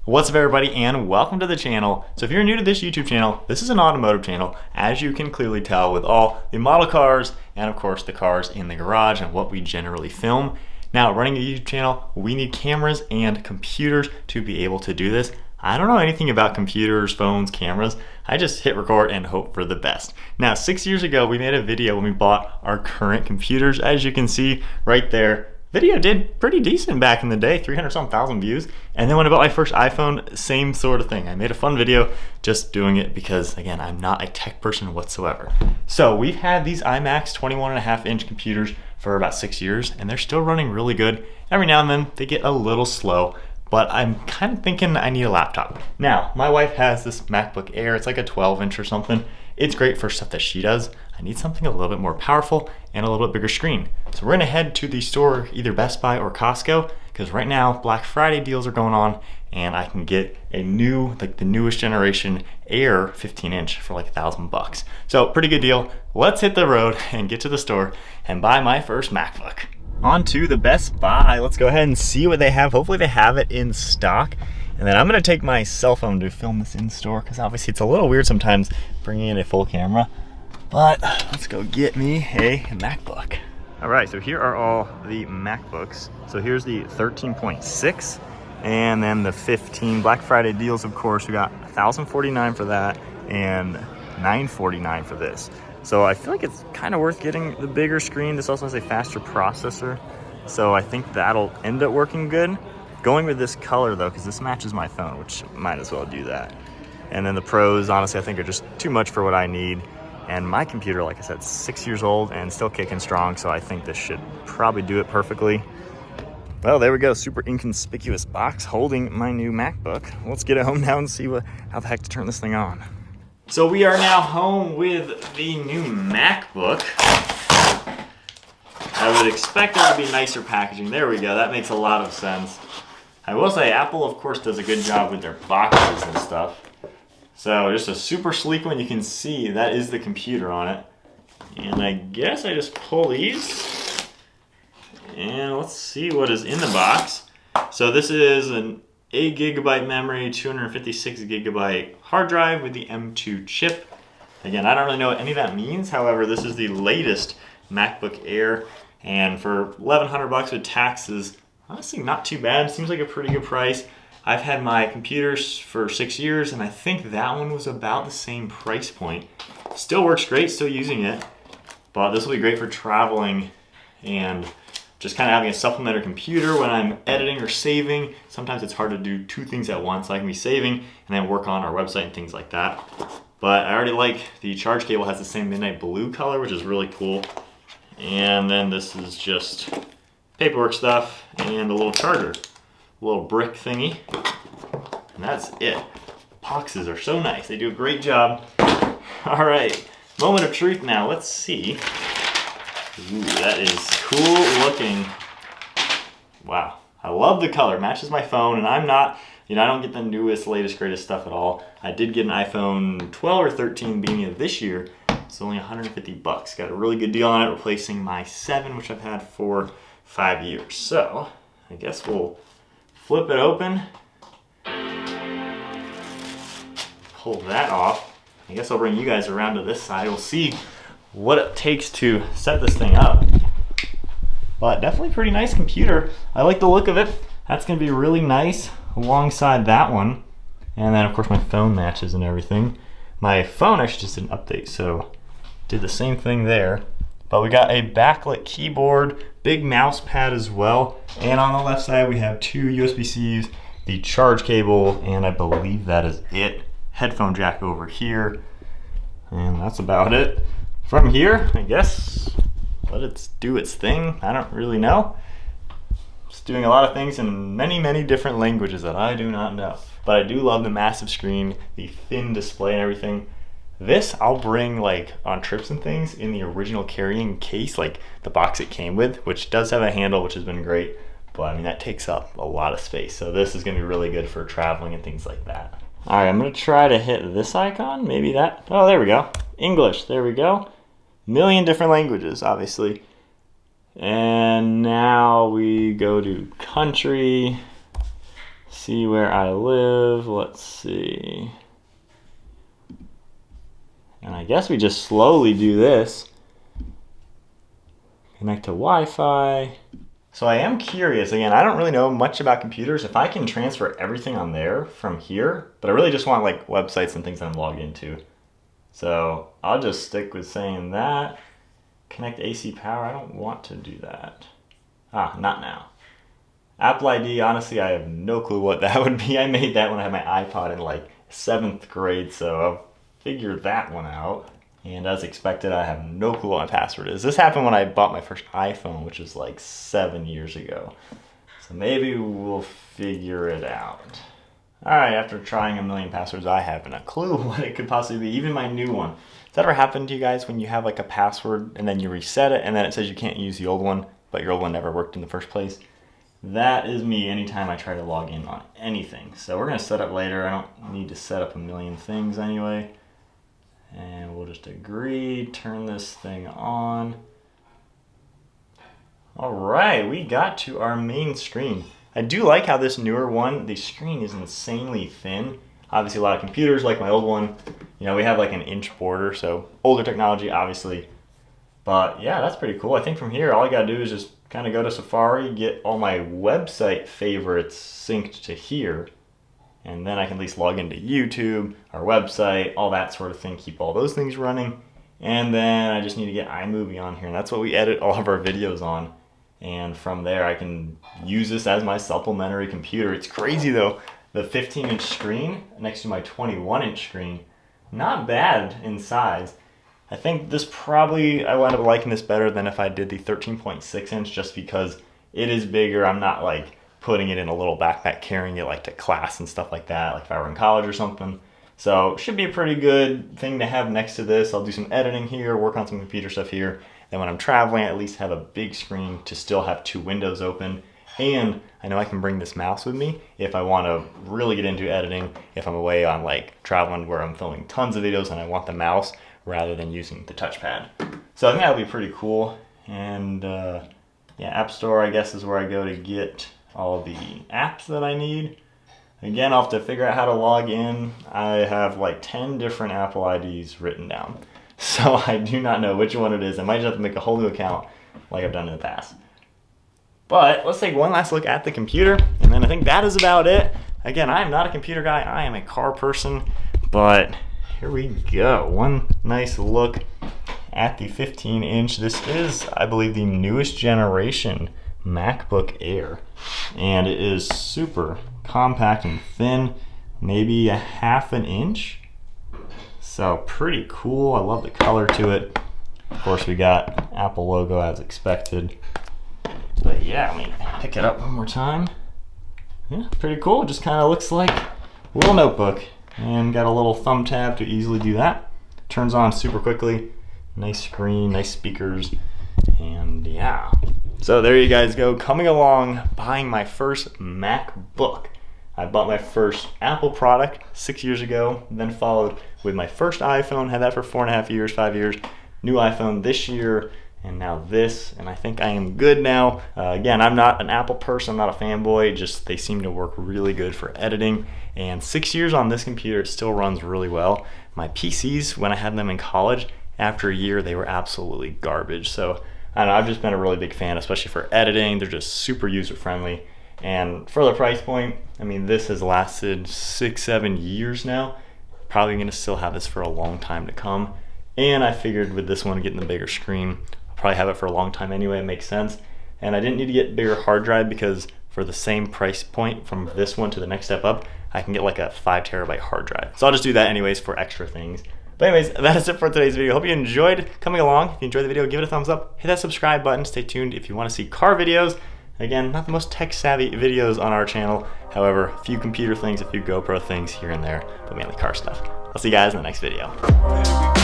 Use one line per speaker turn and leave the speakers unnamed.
What's up everybody and welcome to the channel. So if you're new to this YouTube channel, this is an automotive channel, as you can clearly tell with all the model cars and of course the cars in the garage and what we generally film. Now running a YouTube channel, we need cameras and computers to be able to do this. I don't know anything about computers, phones, cameras. I just hit record and hope for the best. Now 6 years ago we made a video when we bought our current computers. As you can see right there, video did pretty decent back in the day, 300-some thousand views. And then when I bought my first iPhone, same sort of thing. I made a fun video just doing it because, again, I'm not a tech person whatsoever. So we've had these iMacs 21.5-inch computers for about 6 years, and they're still running really good. Every now and then they get a little slow, but I'm kind of thinking I need a laptop. Now, my wife has this MacBook Air. It's like a 12-inch or something. It's great for stuff that she does. I need something a little bit more powerful and a little bit bigger screen. So we're gonna head to the store, either Best Buy or Costco, because right now Black Friday deals are going on and I can get a new, like the newest generation Air 15-inch for like $1,000. So pretty good deal. Let's hit the road and get to the store and buy my first MacBook. On to the Best Buy. Let's go ahead and see what they have. Hopefully they have it in stock. And then I'm gonna take my cell phone to film this in store because obviously it's a little weird sometimes bringing in a full camera. But let's go get me a MacBook. All right, so here are all the MacBooks. So here's the 13.6 and then the 15. Black Friday deals, of course, we got $1,049 for that and $949 for this. So I feel like it's kind of worth getting the bigger screen. This also has a faster processor. So I think that'll end up working good. Going with this color though, because this matches my phone, which might as well do that. And then the Pros, honestly, I think are just too much for what I need. And my computer, like I said, 6 years old and still kicking strong, so I think this should probably do it perfectly. Well, there we go, super inconspicuous box holding my new MacBook. Let's get it home now and see how the heck to turn this thing on. So we are now home with the new MacBook. I would expect there to be nicer packaging. There we go, that makes a lot of sense. I will say Apple, of course, does a good job with their boxes and stuff. So just a super sleek one. You can see that is the computer on it. And I guess I just pull these. And let's see what is in the box. So this is an 8 GB memory, 256 GB hard drive with the M2 chip. Again, I don't really know what any of that means. However, this is the latest MacBook Air. And for $1,100 with taxes, honestly not too bad. Seems like a pretty good price. I've had my computers for 6 years and I think that one was about the same price point. Still works great, still using it, but this will be great for traveling and just kind of having a supplementary computer when I'm editing or saving. Sometimes it's hard to do two things at once. I can be saving and then work on our website and things like that. But I already like the charge cable has the same midnight blue color, which is really cool. And then this is just paperwork stuff and a little charger. Little brick thingy, and that's it. Boxes are so nice. They do a great job. All right, moment of truth now. Let's see. Ooh, that is cool looking. Wow, I love the color. Matches my phone, and I'm not, I don't get the newest, latest, greatest stuff at all. I did get an iPhone 12 or 13 beginning of this year. It's only $150. Got a really good deal on it, replacing my 7, which I've had for 5 years. So I guess we'll flip it open, pull that off. I guess I'll bring you guys around to this side. We'll see what it takes to set this thing up. But definitely pretty nice computer. I like the look of it. That's gonna be really nice alongside that one. And then of course my phone matches and everything. My phone actually just did an update, so did the same thing there. But we got a backlit keyboard, big mouse pad as well. And on the left side, we have 2 USB-Cs, the charge cable, and I believe that is it. Headphone jack over here. And that's about it. From here, I guess, let it do its thing. I don't really know. It's doing a lot of things in many, many different languages that I do not know. But I do love the massive screen, the thin display and everything. This I'll bring like on trips and things in the original carrying case, like the box it came with, which does have a handle, which has been great, but I mean that takes up a lot of space. So this is gonna be really good for traveling and things like that. All right, I'm gonna try to hit this icon, maybe that. Oh, there we go. English, there we go. Million different languages, obviously. And now we go to country. see where I live. Let's see. And I guess we just slowly do this. Connect to Wi-Fi. So I am curious, again, I don't really know much about computers, if I can transfer everything on there from here, but I really just want like websites and things that I'm logged into. So I'll just stick with saying that. Connect AC power, I don't want to do that. Not now. Apple ID, honestly, I have no clue what that would be. I made that when I had my iPod in like 7th grade, so I'll figure that one out. And as expected, I have no clue what my password is. This happened when I bought my first iPhone, which was like 7 years ago. So maybe we'll figure it out. All right, after trying a million passwords, I haven't a clue what it could possibly be, even my new one. Has that ever happened to you guys when you have like a password and then you reset it and then it says you can't use the old one, but your old one never worked in the first place? That is me anytime I try to log in on anything. So we're gonna set up later. I don't need to set up a million things anyway. And we'll just agree, turn this thing on. All right, we got to our main screen. I do like how this newer one, the screen is insanely thin. Obviously a lot of computers, like my old one, you know, we have like an inch border, so older technology, obviously. But yeah, that's pretty cool. I think from here, all I gotta do is just kind of go to Safari, get all my website favorites synced to here, and then I can at least log into YouTube, our website, all that sort of thing, keep all those things running. And then I just need to get iMovie on here, and that's what we edit all of our videos on. And from there, I can use this as my supplementary computer. It's crazy though, the 15-inch screen next to my 21-inch screen, not bad in size. I think this probably, I wound up liking this better than if I did the 13.6-inch just because it is bigger. I'm not like putting it in a little backpack, carrying it like to class and stuff like that, like if I were in college or something. So should be a pretty good thing to have next to this. I'll do some editing here, work on some computer stuff here. Then when I'm traveling, I at least have a big screen to still have 2 windows open. And I know I can bring this mouse with me if I want to really get into editing, if I'm away on like traveling where I'm filming tons of videos and I want the mouse rather than using the touchpad. So I think that'll be pretty cool. And yeah, App Store, I guess, is where I go to get all the apps that I need. Again, I'll have to figure out how to log in. I have like 10 different Apple IDs written down. So I do not know which one it is. I might just have to make a whole new account like I've done in the past. But let's take one last look at the computer, and then I think that is about it. Again, I am not a computer guy, I am a car person, but here we go. One nice look at the 15-inch. This is, I believe, the newest generation MacBook Air, and it is super compact and thin, maybe a ½ an inch. So pretty cool. I love the color to it. Of course, we got Apple logo as expected. But yeah, let me pick it up one more time. Yeah, pretty cool. Just kind of looks like a little notebook, and got a little thumb tab to easily do that. Turns on super quickly. Nice screen, nice speakers, and yeah. So there you guys go, coming along, buying my first MacBook. I bought my first Apple product 6 years ago, then followed with my first iPhone, had that for 4.5 years, 5 years, new iPhone this year, and now this, and I think I am good now. Again, I'm not an Apple person, I'm not a fanboy, just they seem to work really good for editing, and 6 years on this computer, it still runs really well. My PCs, when I had them in college, after a year, they were absolutely garbage. So I don't know, I've just been a really big fan, especially for editing. They're just super user-friendly. And for the price point, I mean, this has lasted 6-7 years now. Probably gonna still have this for a long time to come. And I figured with this one getting the bigger screen, I'll probably have it for a long time anyway, it makes sense. And I didn't need to get bigger hard drive because for the same price point from this one to the next step up, I can get like a 5 terabyte hard drive. So I'll just do that anyways for extra things. But anyways, that is it for today's video. Hope you enjoyed coming along. If you enjoyed the video, give it a thumbs up. Hit that subscribe button. Stay tuned if you want to see car videos. Again, not the most tech-savvy videos on our channel. However, a few computer things, a few GoPro things here and there, but mainly car stuff. I'll see you guys in the next video.